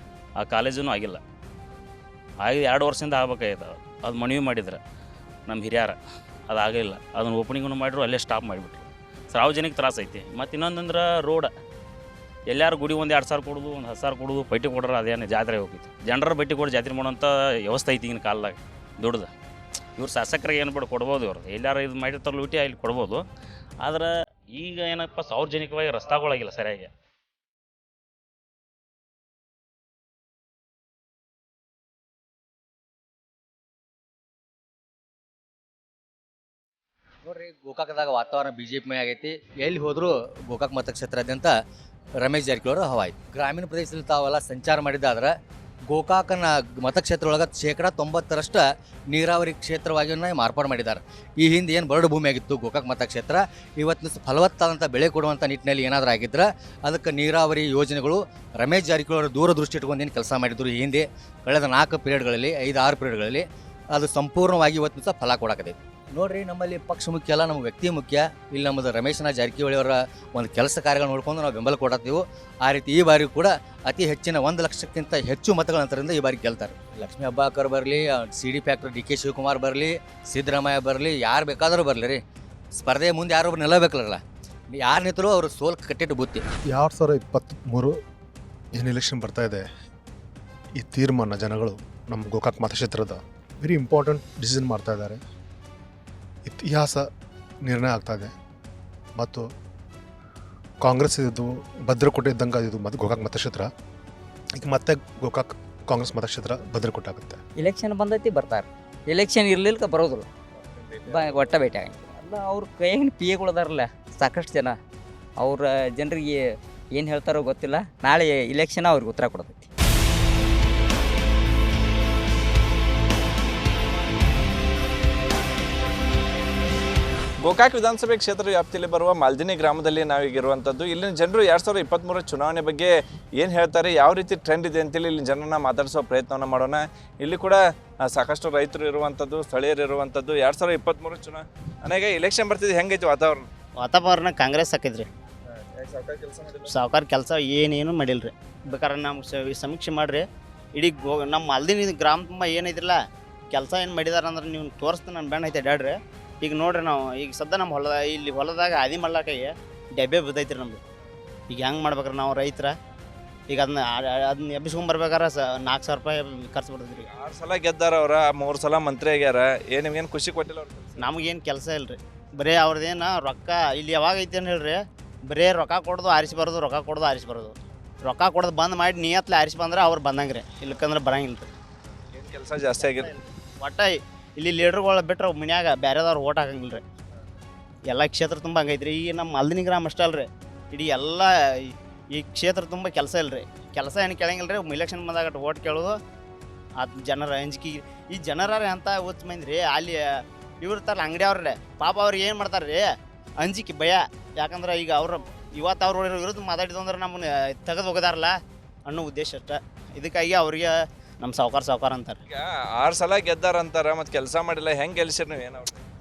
ಆ ಕಾಲೇಜೂ ಆಗಿಲ್ಲ. 2 ವರ್ಷದಿಂದ ಆಗ್ಬೇಕಾಗಿತ್ತು. ಅದು ಮನವಿ ಮಾಡಿದ್ರೆ ನಮ್ಮ ಹಿರಿಯರ ಅದಾಗಿಲ್ಲ. ಅದನ್ನು ಓಪನಿಂಗನ್ನು ಮಾಡಿದ್ರು ಅಲ್ಲೇ ಸ್ಟಾಪ್ ಮಾಡಿಬಿಟ್ರು. ಸಾರ್ವಜನಿಕ ತ್ರಾಸ ಐತಿ. ಮತ್ತು ಇನ್ನೊಂದಂದ್ರೆ ರೋಡ್ ಎಲ್ಲಾರು ಗುಡಿ ಒಂದು 2,000 ಕೊಡೋದು, ಒಂದು 10,000 ಕೊಡೋದು, ಬೈಟಿ ಕೊಡ್ರೆ ಅದೇನು ಜಾತ್ರೆ ಹೋಗೈತಿ. ಜನರ ಬೈಟಿ ಕೊಡು ಜಾತ್ರೆ ಮಾಡೋಂಥ ವ್ಯವಸ್ಥೆ ಐತಿ ಈಗಿನ ಕಾಲದಾಗ ದೊಡ್ಡದು. ಇವ್ರು ಶಾಸಕರಿಗೆ ಏನು ಬಿಡು ಕೊಡ್ಬೋದು, ಇವ್ರು ಎಲ್ಲಾರು ಇದು ಮಾಡಿರ್ತಾರಲ್ಲ ಲೂಟಿ ಇಲ್ಲಿ ಕೊಡ್ಬೋದು. ಆದ್ರೆ ಈಗ ಏನಪ್ಪ ಸಾರ್ವಜನಿಕವಾಗಿ ರಸ್ತೆಗಳಾಗಿಲ್ಲ ಸರಿಯಾಗಿ. ನೋಡ್ರಿ, ಗೋಕಾಕದಾಗ ವಾತಾವರಣ BJP ಮಯ ಆಗೈತಿ. ಎಲ್ಲಿ ಹೋದರೂ ಗೋಕಾಕ್ ಮತಕ್ಷೇತ್ರಾದ್ಯಂತ ರಮೇಶ್ ಜಾರಕಿಹೊಳಿ ಹವಾ ಐತಿ. ಗ್ರಾಮೀಣ ಪ್ರದೇಶದಲ್ಲಿ ತಾವೆಲ್ಲ ಸಂಚಾರ ಮಾಡಿದ್ದಾದ್ರೆ ಗೋಕಾಕನ ಮತಕ್ಷೇತ್ರ ಒಳಗೆ 90% ನೀರಾವರಿ ಕ್ಷೇತ್ರವಾಗಿ ಮಾರ್ಪಾಡು ಮಾಡಿದ್ದಾರೆ. ಈ ಹಿಂದೆ ಏನು ಬರಡು ಭೂಮಿ ಆಗಿತ್ತು ಗೋಕಾಕ್ ಮತಕ್ಷೇತ್ರ, ಇವತ್ತಿನ ಫಲವತ್ತಾದಂಥ ಬೆಳೆ ಕೊಡುವಂಥ ನಿಟ್ಟಿನಲ್ಲಿ ಏನಾದರೂ ಆಗಿದ್ರೆ ಅದಕ್ಕೆ ನೀರಾವರಿ ಯೋಜನೆಗಳು ರಮೇಶ್ ಜಾರಕಿಹೊಳಿ ದೂರದೃಷ್ಟಿ ಇಟ್ಕೊಂಡು ಏನು ಕೆಲಸ ಮಾಡಿದ್ರು ಈ ಹಿಂದೆ ಕಳೆದ 4 ಪೀರಿಯಡ್ಗಳಲ್ಲಿ 5-6 ಪೀರಿಯಡ್ಗಳಲ್ಲಿ ಅದು ಸಂಪೂರ್ಣವಾಗಿ ಇವತ್ತಿನ ಸಹ ಫಲ ಕೊಡಾಕತೈತಿ. ನೋಡ್ರಿ, ನಮ್ಮಲ್ಲಿ ಪಕ್ಷ ಮುಖ್ಯ ಅಲ್ಲ, ನಮ್ಮ ವ್ಯಕ್ತಿ ಮುಖ್ಯ. ಇಲ್ಲಿ ನಮ್ಮದು ರಮೇಶನ ಜಾರಕಿಹೊಳಿ ಅವರ ಒಂದು ಕೆಲಸ ಕಾರ್ಯಗಳು ನೋಡ್ಕೊಂಡು ನಾವು ಬೆಂಬಲ ಕೊಡತ್ತೀವಿ. ಆ ರೀತಿ ಈ ಬಾರಿ ಕೂಡ ಅತಿ ಹೆಚ್ಚಿನ 1 ಲಕ್ಷಕ್ಕಿಂತ ಹೆಚ್ಚು ಮತಗಳ ಅಂತರದಿಂದ ಈ ಬಾರಿ ಗೆಲ್ತಾರೆ. ಲಕ್ಷ್ಮೀ ಹೆಬ್ಬಾಳ್ಕರ್ ಬರಲಿ, CD ಫ್ಯಾಕ್ಟರ್ DK ಶಿವಕುಮಾರ್ ಬರಲಿ, ಸಿದ್ದರಾಮಯ್ಯ ಬರಲಿ, ಯಾರು ಬೇಕಾದರೂ ಬರಲಿ ರೀ, ಸ್ಪರ್ಧೆ ಮುಂದೆ ಯಾರೊಬ್ರು ನಿಲ್ಲಬೇಕಲ್ಲ. ಯಾರು ನಿಂತರೂ ಅವರು ಸೋಲ್ ಕಟ್ಟಿಟ್ಟು ಬುತ್ತಿ. 2023 ಏನು ಎಲೆಕ್ಷನ್ ಬರ್ತಾ ಇದೆ, ಈ ತೀರ್ಮಾನ ಜನಗಳು ನಮ್ಮ ಗೋಕಾಕ್ ಮತಕ್ಷೇತ್ರದ ವೆರಿ ಇಂಪಾರ್ಟೆಂಟ್ ಡಿಸಿಷನ್ ಮಾಡ್ತಾ ಇದ್ದಾರೆ. ಇತಿಹಾಸ ನಿರ್ಣಯ ಆಗ್ತಾಯಿದೆ ಮತ್ತು ಕಾಂಗ್ರೆಸ್ ಇದು ಭದ್ರಕೋಟೆ ಇದ್ದಂಗೆ ಇದು ಗೋಕಾಕ್ ಮತಕ್ಷೇತ್ರ. ಈಗ ಮತ್ತೆ ಗೋಕಾಕ್ ಕಾಂಗ್ರೆಸ್ ಮತಕ್ಷೇತ್ರ ಭದ್ರಕೋಟೆ ಆಗುತ್ತೆ. ಇಲೆಕ್ಷನ್ ಬಂದೈತಿ ಬರ್ತಾರೆ, ಎಲೆಕ್ಷನ್ ಇರ್ಲಿಲ್ಲ ಬರೋದಿಲ್ಲ, ಒಟ್ಟ ಭೇಟಿ ಆಗಂಗಿಲ್ಲ. ಅಲ್ಲ ಅವ್ರ ಕೈಯಾಗಿನ PAಗಳು ಅದಾರಲ್ಲ ಸಾಕಷ್ಟು ಜನ, ಅವ್ರ ಜನರಿಗೆ ಏನು ಹೇಳ್ತಾರೋ ಗೊತ್ತಿಲ್ಲ. ನಾಳೆ ಇಲೆಕ್ಷನ್ ಅವ್ರಿಗೆ ಉತ್ತರ ಕೊಡ್ತೈತಿ. ಗೋಕಾಕ್ ವಿಧಾನಸಭೆ ಕ್ಷೇತ್ರ ವ್ಯಾಪ್ತಿಯಲ್ಲಿ ಬರುವ ಮಾಲ್ದಿನಿ ಗ್ರಾಮದಲ್ಲಿ ನಾವೀಗಿರುವಂಥದ್ದು. ಇಲ್ಲಿನ ಜನರು 2023 ಚುನಾವಣೆ ಬಗ್ಗೆ ಏನು ಹೇಳ್ತಾರೆ, ಯಾವ ರೀತಿ ಟ್ರೆಂಡ್ ಇದೆ ಅಂತೇಳಿ ಇಲ್ಲಿ ಜನರನ್ನ ಮಾತಾಡಿಸೋ ಪ್ರಯತ್ನವನ್ನು ಮಾಡೋಣ. ಇಲ್ಲಿ ಕೂಡ ಸಾಕಷ್ಟು ರೈತರು ಇರುವಂಥದ್ದು, ಸ್ಥಳೀಯರು ಇರುವಂಥದ್ದು. 2023 ಚುನಾವಣೆ ನನಗೆ ಇಲೆಕ್ಷನ್ ಬರ್ತಿದೆ, ಹೆಂಗೈತಿ ವಾತಾವರಣ ಕಾಂಗ್ರೆಸ್ ಹಾಕಿದ್ರಿ. ಸಾವುಕಾರ ಕೆಲಸ ಏನೇನು ಮಾಡಿಲ್ರಿ. ಬೇಕಾದ್ರೆ ನಮ್ಗೆ ಸಮೀಕ್ಷೆ ಮಾಡಿರಿ, ಇಡೀ ನಮ್ಮ ಮಾಲ್ದಿನಿ ಗ್ರಾಮ ತುಂಬ ಏನೈತಿಲ್ಲ ಕೆಲಸ ಏನು ಮಾಡಿದಾರೆ ಅಂದ್ರೆ ನೀವು ತೋರಿಸ್ತೀನಿ, ನನ್ನ ಬೆಣ್ಣ ಐತೆ ಅಡ್ಯಾಡ್ರಿ. ಈಗ ನೋಡ್ರಿ, ನಾವು ಈಗ ಸದ್ಯ ನಮ್ಮ ಹೊಲದಾಗ ಆದಿ ಮಾಡ್ಲಾಕೈಗೆ ಡಬ್ಬೆ ಬಿದ್ದೈತ್ರಿ ನಮ್ದು. ಈಗ ಹೆಂಗೆ ಮಾಡ್ಬೇಕ್ರಿ ನಾವು ರೈತರ? ಈಗ ಅದನ್ನ ಎಬ್ಬಿಸ್ಕೊಂಬರ್ಬೇಕಾರೆ 4,000 ರೂಪಾಯಿ ಖರ್ಚು ಬರ್ತೈತ್ರಿ. 6 ಸಲ ಗೆದ್ದಾರ ಅವ್ರ, 3 ಸಲ ಮಂತ್ರಿ ಆಗ್ಯಾರ. ನಿಮ್ಗೇನು ಖುಷಿ ಕೊಟ್ಟಿಲ್ಲ ಅವ್ರು? ನಮಗೇನು ಕೆಲಸ ಇಲ್ರಿ, ಬರೀ ಅವ್ರದ್ದೇನು ರೊಕ್ಕ ಇಲ್ಲಿ ಯಾವಾಗ ಐತಿ ಅಂತ ಹೇಳ್ರಿ, ಬರೀ ರೊಕ್ಕ ಕೊಡೋದು ಆರಿಸಿ ಬರೋದು, ರೊಕ್ಕ ಕೊಡೋದು ಆರಿಸಿ ಬರೋದು. ರೊಕ್ಕ ಕೊಡೋದು ಬಂದ್ ಮಾಡಿ ನಿಯತ್ಲೆ ಆರಿಸಿ ಬಂದ್ರೆ ಅವ್ರು ಬಂದಂಗೆ ರೀ, ಇಲ್ಲಕ್ಕಂದ್ರೆ ಬರಂಗಿಲ್ಲ ರೀ. ಏನು ಕೆಲಸ ಜಾಸ್ತಿ ಆಗಿದೆ ಒಟ್ಟ ಇಲ್ಲಿ ಲೀಡ್ರುಗಳು ಬಿಟ್ರೆ ಮನ್ಯಾಗ ಬೇರೆದವ್ರು ಓಟ್ ಹಾಕಂಗಿಲ್ಲ ರೀ. ಎಲ್ಲ ಕ್ಷೇತ್ರ ತುಂಬ ಹಂಗೈತ್ರಿ. ಈಗ ನಮ್ಮ ಮಾಲ್ದಿನಿ ಗ್ರಾಮ ಅಷ್ಟೇ ಅಲ್ರಿ, ಇಡೀ ಎಲ್ಲ ಈ ಕ್ಷೇತ್ರ ತುಂಬ ಕೆಲಸ ಇಲ್ಲ ರೀ. ಕೆಲಸ ಏನು ಕೇಳಂಗಿಲ್ಲ ರೀ. ಇಲೆಕ್ಷನ್ ಬಂದಾಗ ಓಟ್ ಕೇಳೋದು, ಅದು ಜನರ ಅಂಜಿಕೆ. ಈ ಜನರ ಅಂತ ಹುಚ್ಚ ಮಂದಿ ರೀ, ಅಲ್ಲಿ ಇವ್ರು ಇರ್ತಾರಲ್ಲ ಅಂಗಡಿ ಅವ್ರೆ, ಪಾಪ ಅವ್ರಿಗೆ ಏನು ಮಾಡ್ತಾರೆ ರೀ, ಅಂಜಿಕೆ ಭಯ. ಯಾಕಂದ್ರೆ ಈಗ ಅವ್ರು ಇವತ್ತು ಅವ್ರ ವಿರುದ್ಧ ಮಾತಾಡಿದಂದ್ರೆ ನಮ್ಮನ್ನ ತೆಗೆದು ಹೋಗೋದಾರಲ್ಲ ಅನ್ನೋ ಉದ್ದೇಶ ಅಷ್ಟೇ. ಇದಕ್ಕಾಗಿ ಅವ್ರಿಗೆ ನಮ್ಮ ಸಾವುಕಾರ ಅಂತಾರೆ. ಈಗ 6 ಸಲ ಗೆದ್ದಾರ ಅಂತಾರ, ಮತ್ತು ಕೆಲಸ ಮಾಡಿಲ್ಲ, ಹೆಂಗೆ ಗೆಲ್ಸಿರಿ ನೀವು? ಏನು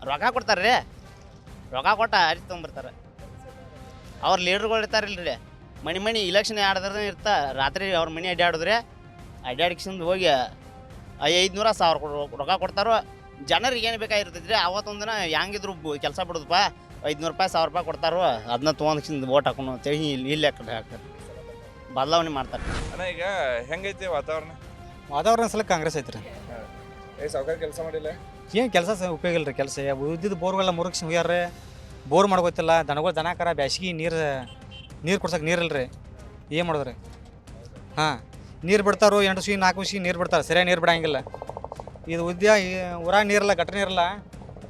ರೊಕ್ಕ ಕೊಡ್ತಾರೆ ರೀ, ರೊಕ್ಕ ಕೊಟ್ಟ ಆರಿಸಿ ತೊಗೊಂಬರ್ತಾರೆ. ಅವ್ರ ಲೀಡ್ರುಗಳು ಇರ್ತಾರಿಲ್ರಿ, ಮನೆ ಇಲೆಕ್ಷನ್ ಆಡಿದ್ರೆ ರಾತ್ರಿ ಅವ್ರ ಮನೆ ಅಡ್ಡಾಡಿದ್ರೆ ಅಡ್ಡಾಡಿಕ್ಸಿಂದ ಹೋಗಿ 500-1000 ರೊಕ್ಕ ಕೊಡ್ತಾರೋ. ಜನರಿಗೆ ಏನು ಬೇಕಾಗಿರ್ತೈತ್ರಿ, ಅವತ್ತೊಂದು ದಿನ ಹೆಂಗಿದ್ರು ಕೆಲಸ ಬಿಡೋದಪ್ಪ, 500 ರೂಪಾಯಿ 1000 ರೂಪಾಯಿ ಕೊಡ್ತಾರೋ, ಅದನ್ನ ತೊಗೊಂಡು ಓಟ್ ಹಾಕೊಂಡು ಅಂತೇಳಿ ಇಲ್ಲಿ ಹಾಕ್ತಾರೆ, ಬದಲಾವಣೆ ಮಾಡ್ತಾರೆ. ಅಣ್ಣ, ಈಗ ಹೆಂಗೈತಿ ವಾತಾವರಣ ಸಲ ಕಾಂಗ್ರೆಸ್ ಐತ್ರಿ. ಸಾವುಕಾರ ಕೆಲಸ ಮಾಡಿಲ್ಲ, ಏನು ಕೆಲಸ ಉಪಯೋಗ ಇಲ್ಲ ರೀ. ಕೆಲಸ ಉದ್ದಿದ್ದು ಬೋರ್ಗಳೆಲ್ಲ ಮುರುಗಿಸಿ ಹೋಗ್ಯಾರ, ಬೋರ್ ಮಾಡ್ಕೊತಿಲ್ಲ. ದನಗಳು ಕರ ಬ್ಯಾಸಿಗೆ ನೀರು ಕೊಡ್ಸಕ್ಕೆ ನೀರಿಲ್ಲ ರೀ, ಏನು ಮಾಡಿದ್ರಿ? ಹಾಂ, ನೀರು ಬಿಡ್ತಾರೋ 8 ಸಿಗಿ 4 ಸಿಗಿ ನೀರು ಬಿಡ್ತಾರೆ, ಸರಿಯಾಗಿ ನೀರು ಬಿಡಂಗಿಲ್ಲ. ಇದು ಊರಾಗ ನೀರಿಲ್ಲ, ಗಟ್ರ ನೀರಿಲ್ಲ,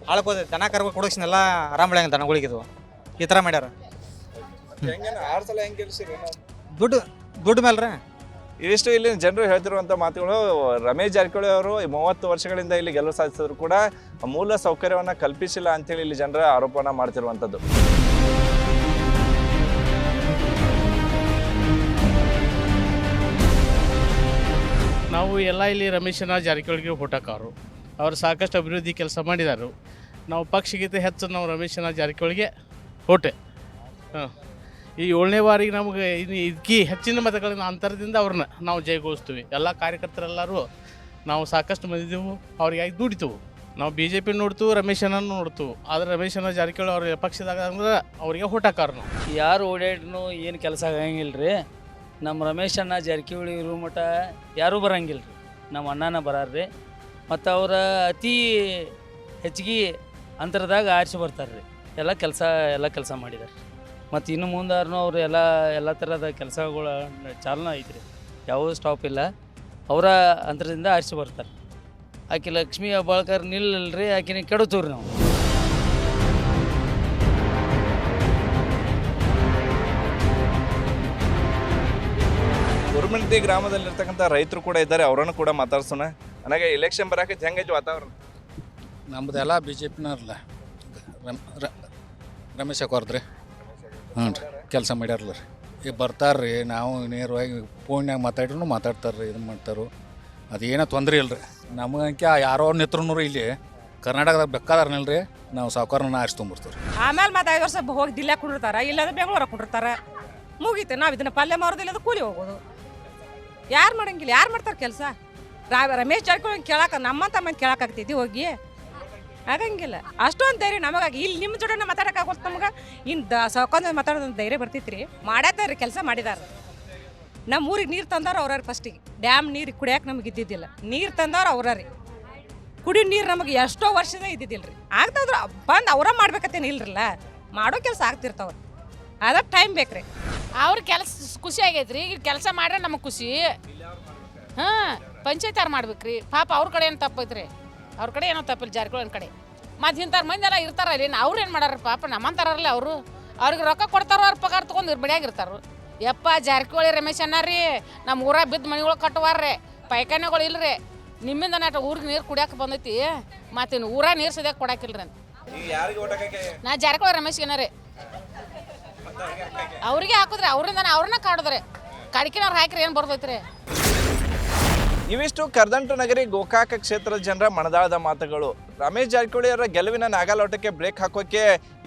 ಹಾಳ್ಕೋದೆ. ದನ ಕರ್ಗಳು ಕೊಡೋಕ್ಸಿನೆಲ್ಲ ಆರಾಮ ಬೆಳೆಯಂಗಿಲ್ಲ ದನಗಳಿಗೆ. ಇದು ಈ ಥರ ಮಾಡ್ಯಾರ. 6 ಸಲ ಹೆಂಗೆ ಗೆಲ್ಸಿರಿ? ದುಡ್ಡು ಮೇಲೆ ರೀ. ಇವಿಷ್ಟು ಇಲ್ಲಿ ಜನರು ಹೇಳ್ತಿರುವಂಥ ಮಾತುಗಳು. ರಮೇಶ್ ಜಾರಕಿಹೊಳಿ ಅವರು 30 ವರ್ಷಗಳಿಂದ ಇಲ್ಲಿ ಗೆಲುವು ಸಾಧಿಸಿದ್ರು ಕೂಡ ಮೂಲ ಸೌಕರ್ಯವನ್ನು ಕಲ್ಪಿಸಿಲ್ಲ ಅಂತೇಳಿ ಇಲ್ಲಿ ಜನರ ಆರೋಪನ ಮಾಡ್ತಿರುವಂಥದ್ದು. ನಾವು ಎಲ್ಲ ಇಲ್ಲಿ ರಮೇಶನ ಜಾರಕಿಹೊಳಿಗೆ ಹೋಟಾಕವರು, ಅವರು ಸಾಕಷ್ಟು ಅಭಿವೃದ್ಧಿ ಕೆಲಸ ಮಾಡಿದರು. ನಾವು ಪಕ್ಷಕ್ಕಿಂತ ಹೆಚ್ಚು ನಾವು ರಮೇಶನ ಜಾರಕಿಹೊಳಿಗೆ ಹೋಟೆ. ಹಾಂ, ಈ 7ನೇ ಬಾರಿಗೆ ನಮಗೆ ಇದಕ್ಕೆ ಹೆಚ್ಚಿನ ಮತಗಳಿಂದ ಅಂತರದಿಂದ ಅವ್ರನ್ನ ನಾವು ಜಯಗೊಳಿಸ್ತೀವಿ. ಎಲ್ಲ ಕಾರ್ಯಕರ್ತರೆಲ್ಲರೂ ನಾವು ಸಾಕಷ್ಟು ಮಂದಿದ್ದೆವು, ಅವ್ರಿಗಾಗಿ ದುಡಿತೇವೆ. ನಾವು ಬಿ ಜೆ ಪಿ ನೋಡ್ತು ರಮೇಶ್ ಅನ್ನ ನೋಡ್ತು ಆದ್ರೆ ರಮೇಶ್ ಅನ್ನ ಜಾರಕಿಹೊಳಿ ಅವ್ರ ಪಕ್ಷದಾಗ ಅಂದ್ರೆ ಅವ್ರಿಗೆ ಓಟ್ ಹಾಕಾರ ನಾವು. ಯಾರು ಓಡಾಡ್ರೂ ಏನು ಕೆಲಸ ಆಗಂಗಿಲ್ಲ ರೀ. ನಮ್ಮ ರಮೇಶ್ ಅಣ್ಣ ಜಾರಕಿಹೊಳಿ ಇರೋ ಮಟ್ಟ ಯಾರೂ ಬರಂಗಿಲ್ಲ ರೀ. ನಮ್ಮ ಅಣ್ಣನ ಬರಾರ್ರಿ ಮತ್ತು ಅವರ ಅತಿ ಹೆಚ್ಚಿಗೆ ಅಂತರದಾಗ ಆರಿಸಿ ಬರ್ತಾರೆ ರೀ. ಎಲ್ಲ ಕೆಲಸ ಮಾಡಿದ್ದಾರೆ. ಮತ್ತು ಇನ್ನು ಮುಂದಾರು ಅವ್ರು ಎಲ್ಲ ಥರದ ಕೆಲಸಗಳ ಚಾಲನೆ ಐತ್ರಿ. ಯಾವುದೂ ಸ್ಟಾಪ್ ಇಲ್ಲ. ಅವರ ಅಂತರದಿಂದ ಆರಿಸಿ ಬರ್ತಾರೆ. ಆಕೆ ಲಕ್ಷ್ಮೀ ಹೆಬ್ಬಾಳ್ಕರ್ ನಿಲ್ಲಲ್ರಿ, ಆಕಿನ ಕೆಡುತ್ತೀವ್ರಿ ನಾವು. ಗುರುಮಿಣತಿ ಗ್ರಾಮದಲ್ಲಿರ್ತಕ್ಕಂಥ ರೈತರು ಕೂಡ ಇದ್ದಾರೆ, ಅವರನ್ನು ಕೂಡ ಮಾತಾಡ್ಸೋಣ. ನನಗೆ ಎಲೆಕ್ಷನ್ ಬರಾಕೈತಿ, ಹೆಂಗೈತಿ ವಾತಾವರಣ? ನಮ್ಮದೆಲ್ಲ ಬಿ ಜೆ ಪಿನವ್ರಲ್ಲ, ರಮೇಶ್ ಅಕ್ಕೋರ್ದ್ರಿ. ಹ್ಞೂ ರೀ, ಕೆಲಸ ಮಾಡ್ಯಾರಲ್ಲ ರೀ. ಈಗ ಬರ್ತಾರ್ರಿ, ನಾವು ನೇರವಾಗಿ ಫೋನ್ಯಾಗ ಮಾತಾಡ್ರೂ ಮಾತಾಡ್ತಾರ್ರಿ, ಇದನ್ನು ಮಾಡ್ತಾರೋ. ಅದೇನೋ ತೊಂದರೆ ಇಲ್ಲ ರೀ ನಮಗಂಕೆ. ಯಾರೋ ನಿತ್ರನೂರು ಇಲ್ಲಿ ಕರ್ನಾಟಕದಾಗ ಬೇಕಾದಾರನಲ್ಲ ರೀ, ನಾವು ಸಾವುಕಾರನ ಆರಿಸ್ಕೊಂಬರ್ತೀವಿ. ಆಮೇಲೆ ಮತ್ತೆ 5 ವರ್ಷ ಹೋಗಿ ದಿಲ್ಲ ಕುಂಡಿರ್ತಾರೆ, ಇಲ್ಲಾಂದ್ರೆ ಬೆಂಗಳೂರಾಗ ಕುಂಡಿರ್ತಾರೆ. ಮುಗೀತು. ನಾವು ಇದನ್ನ ಪಲ್ಯ ಮಾರೋದಿಲ್ಲ, ಅದು ಕೂಲಿ ಹೋಗೋದು. ಯಾರು ಮಾಡಂಗಿಲ್ಲ, ಯಾರು ಮಾಡ್ತಾರೆ ಕೆಲಸ? ರಮೇಶ್ ಜಾರಕಿಹೊಳಿ ಕೇಳಕ್ಕೆ ನಮ್ಮಂತ ಮಂದಿ ಕೇಳಕ್ಕಾಗ್ತೈತಿ ಹೋಗಿ? ಆಗಂಗಿಲ್ಲ. ಅಷ್ಟೊಂದು ಧೈರ್ಯ ನಮಗಾಗಿ ಇಲ್ಲಿ ನಿಮ್ಮ ಜೋಡನೆ ಮಾತಾಡೋಕ್ಕಾಗೋದು ನಮ್ಗೆ. ಇನ್ನು ಸಾವುಕಾರ ಮಾತಾಡೋದು ಧೈರ್ಯ ಬರ್ತೈತ್ರಿ. ಮಾಡ್ಯಾತಾರ್ರಿ, ಕೆಲಸ ಮಾಡಿದಾರೆ. ನಮ್ಮ ಊರಿಗೆ ನೀರು ತಂದವ್ರು ಅವ್ರಾರಿ. ಫಸ್ಟಿಗೆ ಡ್ಯಾಮ್ ನೀರು ಕುಡಿಯೋಕೆ ನಮ್ಗೆ ಇದ್ದಿದ್ದಿಲ್ಲ, ನೀರು ತಂದವ್ರು ಅವ್ರಾರಿ. ಕುಡಿಯೋ ನೀರು ನಮಗೆ ಎಷ್ಟೋ ವರ್ಷದ ಇದ್ದಿದ್ದಿಲ್ಲ ರೀ. ಆಗ್ತಾವ್ರು ಬಂದು ಅವರ ಮಾಡ್ಬೇಕತ್ತೇನು ಇಲ್ರಲ್ಲ, ಮಾಡೋ ಕೆಲಸ ಆಗ್ತಿರ್ತಾವ. ಅದಕ್ಕೆ ಟೈಮ್ ಬೇಕು ರೀ. ಅವ್ರ ಕೆಲಸ ಖುಷಿ ಆಗೈತೆ ರೀ. ಈಗ ಕೆಲಸ ಮಾಡ್ರೆ ನಮಗೆ ಖುಷಿ. ಹಾಂ, ಪಂಚಾಯತ್ ಯಾರು ಮಾಡ್ಬೇಕು ರೀ? ಪಾಪ ಅವ್ರ ಕಡೆ ಏನು ತಪ್ಪೈತ್ರಿ? ಅವ್ರ ಕಡೆ ಏನೋ ತಪ್ಪಿಲ್ಲ, ಜಾರಕಿಹೊಳಿ ಕಡೆ. ಮತ್ತು ಇಂಥವ್ರ ಮಂದಿ ಎಲ್ಲ ಇರ್ತಾರಲ್ಲ, ಅವ್ರು ಏನು ಮಾಡಾರ ಪಾಪ? ನಮ್ಮಂತಾರಲ್ಲ ಅವರು. ಅವ್ರಿಗೆ ರೊಕ್ಕ ಕೊಡ್ತಾರೋ, ಅವ್ರ ಪಗಾರ ತೊಗೊಂಡು ಮನ್ಯಾಗಿರ್ತಾರೋ. ಯಪ್ಪ, ಜಾರಕಿಹೊಳಿ ರಮೇಶ್ ಅಣ್ಣ ರೀ ನಮ್ಮ ಊರಾಗ ಬಿದ್ದು ಮನೆಗಳು ಕಟ್ಟುವಾರ್ರಿ, ಪೈಖಾನೆಗಳು ಇಲ್ರಿ. ನಿಮ್ಮಿಂದ ನಾಟ ಊರಿಗೆ ನೀರು ಕುಡಿಯೋಕೆ ಬಂದೈತಿ, ಮತ್ತಿನ್ನು ಊರಾಗ ನೀರು ಸದ್ಯಕ್ಕೆ ಕೊಡಾಕಿಲ್ರಿ ಅಂತ. ನಾ ಜಾರಕಿಹೊಳಿ ರಮೇಶ್ಗೆನ ರೀ. ಅವ್ರಿಗೆ ಹಾಕಿದ್ರಿ, ಅವರಿಂದ ಅವ್ರನ್ನ ಕಾಡಿದ್ರಿ. ಕಡಿಕಿನವ್ರು ಹಾಕಿರಿ ಏನು ಬರ್ತೈತ್ರಿ? ಇವಿಷ್ಟು ಕರ್ದಂಟು ನಗರಿ ಗೋಕಾಕ ಕ್ಷೇತ್ರದ ಜನರ ಮನದಾಳದ ಮಾತುಗಳು. ರಮೇಶ್ ಜಾರಕಿಹೊಳಿ ಅವರ ಗೆಲುವಿನ ನಾಗಾಲೋಟಕ್ಕೆ ಬ್ರೇಕ್ ಹಾಕೋಕೆ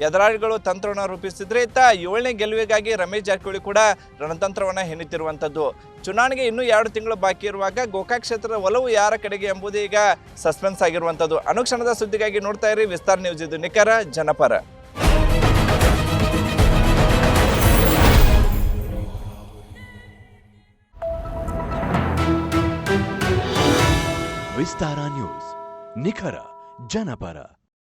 ಎದುರಾಳಿಗಳು ತಂತ್ರವನ್ನು ರೂಪಿಸಿದ್ರೆ, ಇತ್ತ 7ನೇ ಗೆಲುವಿಗಾಗಿ ರಮೇಶ್ ಜಾರಕಿಹೊಳಿ ಕೂಡ ರಣತಂತ್ರವನ್ನು ಹೆಣಿತಿರುವಂಥದ್ದು. ಚುನಾವಣೆಗೆ ಇನ್ನೂ 2 ತಿಂಗಳು ಬಾಕಿ ಇರುವಾಗ ಗೋಕಾಕ ಕ್ಷೇತ್ರದ ಒಲವು ಯಾರ ಕಡೆಗೆ ಎಂಬುದು ಈಗ ಸಸ್ಪೆನ್ಸ್ ಆಗಿರುವಂಥದ್ದು. ಅನುಕ್ಷಣದ ಸುದ್ದಿಗಾಗಿ ನೋಡ್ತಾ ಇರಿ ವಿಸ್ತಾರ ನ್ಯೂಸ್. ಇದು ನಿಖರ ಜನಪರ. ವಿಸ್ತಾರ ನ್ಯೂಸ್, ನಿಖರ ಜನಪರ.